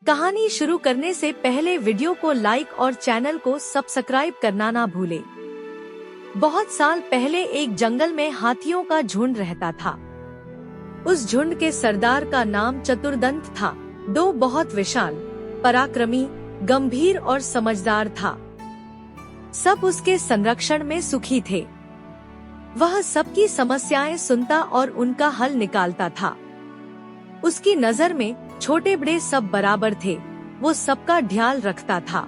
कहानी शुरू करने से पहले वीडियो को लाइक और चैनल को सब्सक्राइब करना ना भूले। बहुत साल पहले एक जंगल में हाथियों का झुंड रहता था। उस झुंड के सरदार का नाम चतुर्दंत था। दो बहुत विशाल, पराक्रमी, गंभीर और समझदार था। सब उसके संरक्षण में सुखी थे। वह सबकी समस्याएं सुनता और उनका हल निकालता था। उसकी नजर में छोटे बड़े सब बराबर थे। वो सबका ध्यान रखता था।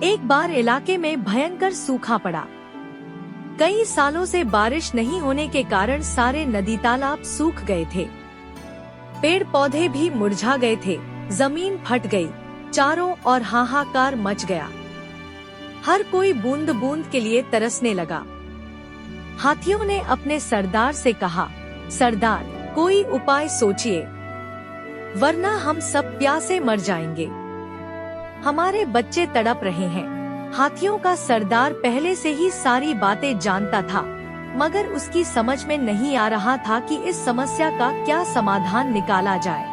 एक बार इलाके में भयंकर सूखा पड़ा। कई सालों से बारिश नहीं होने के कारण सारे नदी तालाब सूख गए थे। पेड़ पौधे भी मुरझा गए थे। जमीन फट गई। चारों ओर हाहाकार मच गया। हर कोई बूंद बूंद के लिए तरसने लगा। हाथियों ने अपने सरदार से कहा, सरदार, कोई उपाय सोचिए, वरना हम सब प्यासे मर जाएंगे। हमारे बच्चे तड़प रहे हैं। हाथियों का सरदार पहले से ही सारी बातें जानता था, मगर उसकी समझ में नहीं आ रहा था कि इस समस्या का क्या समाधान निकाला जाए।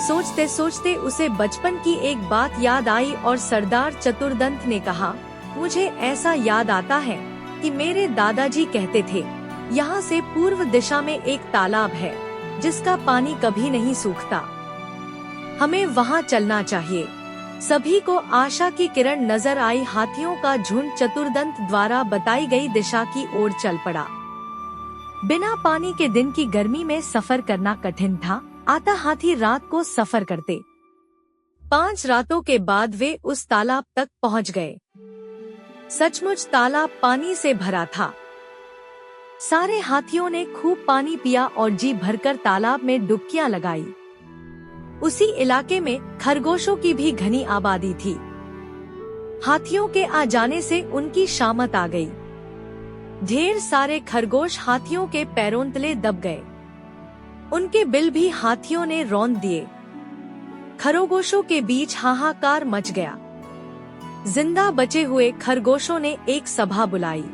सोचते सोचते उसे बचपन की एक बात याद आई और सरदार चतुर्दंत ने कहा, मुझे ऐसा याद आता है कि मेरे दादाजी कहते थे, यहाँ से पूर्व दिशा में एक तालाब है जिसका पानी कभी नहीं सूखता। हमें वहाँ चलना चाहिए। सभी को आशा की किरण नजर आई। हाथियों का झुंड चतुर्दंत द्वारा बताई गई दिशा की ओर चल पड़ा। बिना पानी के दिन की गर्मी में सफर करना कठिन था। आता हाथी रात को सफर करते। 5 रातों के बाद वे उस तालाब तक पहुँच गए। सचमुच तालाब पानी से भरा था। सारे हाथियों ने खूब पानी पिया और जी भरकर तालाब में डुबकियां लगाई। उसी इलाके में खरगोशों की भी घनी आबादी थी। हाथियों के आ जाने से उनकी शामत आ गई। ढेर सारे खरगोश हाथियों के पैरों तले दब गए। उनके बिल भी हाथियों ने रौंद दिए। खरगोशों के बीच हाहाकार मच गया। जिंदा बचे हुए खरगोशों ने एक सभा बुलाई।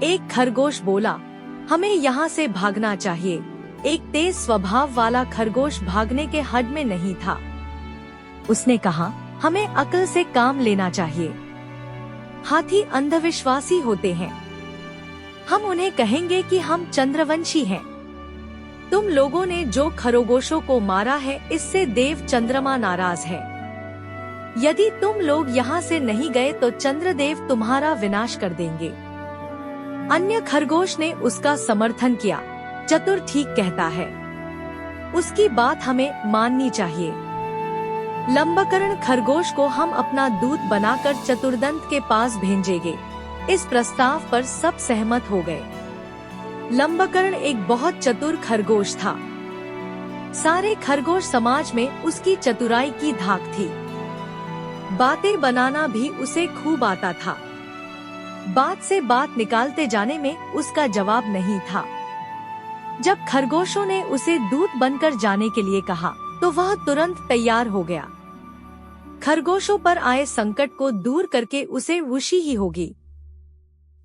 एक खरगोश बोला, हमें यहाँ से भागना चाहिए। एक तेज स्वभाव वाला खरगोश भागने के हद में नहीं था। उसने कहा, हमें अक्ल से काम लेना चाहिए। हाथी अंधविश्वासी होते हैं। हम उन्हें कहेंगे कि हम चंद्रवंशी हैं। तुम लोगों ने जो खरगोशों को मारा है, इससे देव चंद्रमा नाराज है। यदि तुम लोग यहाँ से नहीं गए तो चंद्रदेव तुम्हारा विनाश कर देंगे। अन्य खरगोश ने उसका समर्थन किया। चतुर ठीक कहता है, उसकी बात हमें माननी चाहिए। लंबकर्ण खरगोश को हम अपना दूत बनाकर चतुर्दंत के पास भेजेंगे। इस प्रस्ताव पर सब सहमत हो गए। लंबकर्ण एक बहुत चतुर खरगोश था। सारे खरगोश समाज में उसकी चतुराई की धाक थी। बातें बनाना भी उसे खूब आता था। बात से बात निकालते जाने में उसका जवाब नहीं था। जब खरगोशों ने उसे दूत बनकर जाने के लिए कहा, तो वह तुरंत तैयार हो गया। खरगोशों पर आए संकट को दूर करके उसे खुशी ही होगी।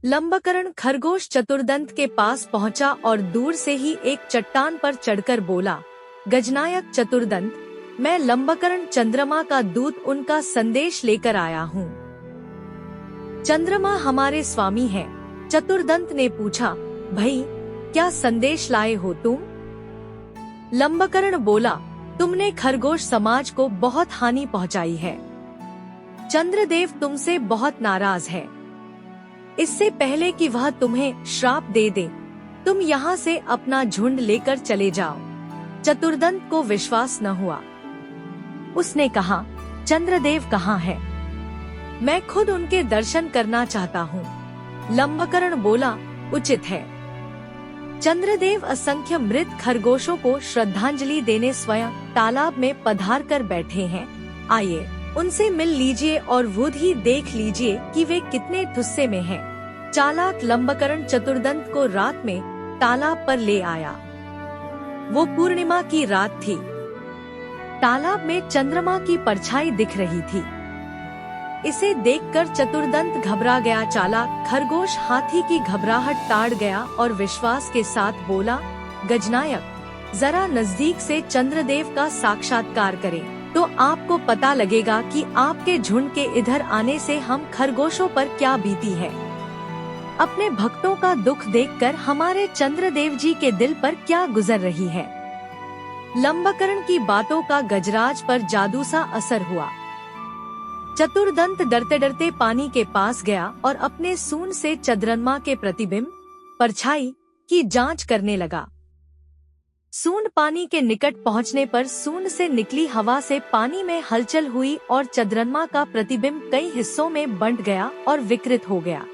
लंबकर्ण खरगोश चतुर्दंत के पास पहुंचा और दूर से ही एक चट्टान पर चढ़कर बोला, गजनायक चतुर्दंत, मैं लंबकर्ण चंद्रमा का दूत उनका संदेश लेकर आया हूँ। चंद्रमा हमारे स्वामी हैं। चतुर्दंत ने पूछा, भाई क्या संदेश लाए हो तुम? लंबकर्ण बोला, तुमने खरगोश समाज को बहुत हानि पहुंचाई है। चंद्रदेव तुमसे बहुत नाराज है। इससे पहले कि वह तुम्हें श्राप दे दे, तुम यहाँ से अपना झुंड लेकर चले जाओ। चतुर्दंत को विश्वास न हुआ। उसने कहा, चंद्रदेव कहाँ है? मैं खुद उनके दर्शन करना चाहता हूँ। लंबकर्ण बोला, उचित है। चंद्रदेव असंख्य मृत खरगोशों को श्रद्धांजलि देने स्वयं तालाब में पधार कर बैठे हैं। आइए उनसे मिल लीजिए और वो ही देख लीजिए कि वे कितने गुस्से में हैं। चालाक लंबकर्ण चतुर्दंत को रात में तालाब पर ले आया। वो पूर्णिमा की रात थी। तालाब में चंद्रमा की परछाई दिख रही थी। इसे देखकर चतुर्दंत घबरा गया। चालाक खरगोश हाथी की घबराहट ताड़ गया और विश्वास के साथ बोला, गजनायक, जरा नजदीक से चंद्रदेव का साक्षात्कार करें तो आपको पता लगेगा कि आपके झुंड के इधर आने से हम खरगोशों पर क्या बीती है। अपने भक्तों का दुख देखकर हमारे चंद्रदेव जी के दिल पर क्या गुजर रही है। लंबकर्ण की बातों का गजराज पर जादू सा असर हुआ। चतुर्दंत डरते डरते पानी के पास गया और अपने सूंड से चंद्रमा के प्रतिबिंब, परछाई की जांच करने लगा। सूंड पानी के निकट पहुंचने पर सूंड से निकली हवा से पानी में हलचल हुई और चंद्रमा का प्रतिबिंब कई हिस्सों में बंट गया और विकृत हो गया।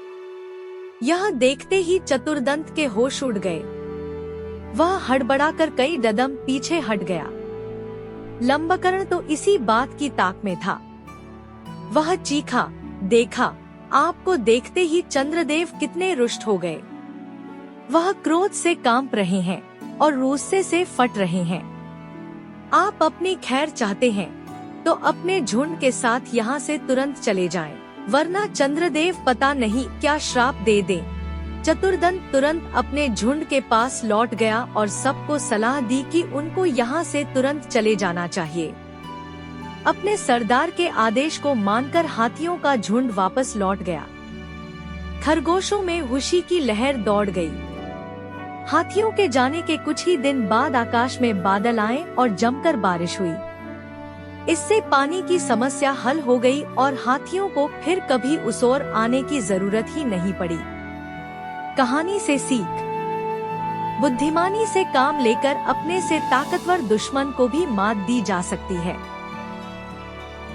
यह देखते ही चतुर्दंत के होश उड़ गए। वह हड़बड़ाकर कई कदम पीछे हट गया। लंबकर्ण तो इसी बात की ताक में था। वह चीखा, देखा, आपको देखते ही चंद्रदेव कितने रुष्ट हो गए। वह क्रोध से कांप रहे हैं और रूस्से से फट रहे हैं। आप अपनी खैर चाहते हैं तो अपने झुंड के साथ यहाँ से तुरंत चले जाएं, वरना चंद्रदेव पता नहीं क्या श्राप दे दें। चतुर्दंत तुरंत अपने झुंड के पास लौट गया और सबको सलाह दी कि उनको यहाँ से तुरंत चले जाना चाहिए। अपने सरदार के आदेश को मानकर हाथियों का झुंड वापस लौट गया। खरगोशों में खुशी की लहर दौड़ गई। हाथियों के जाने के कुछ ही दिन बाद आकाश में बादल आए और जमकर बारिश हुई। इससे पानी की समस्या हल हो गई और हाथियों को फिर कभी उस ओर आने की जरूरत ही नहीं पड़ी। कहानी से सीख, बुद्धिमानी से काम लेकर अपने से ताकतवर दुश्मन को भी मात दी जा सकती है।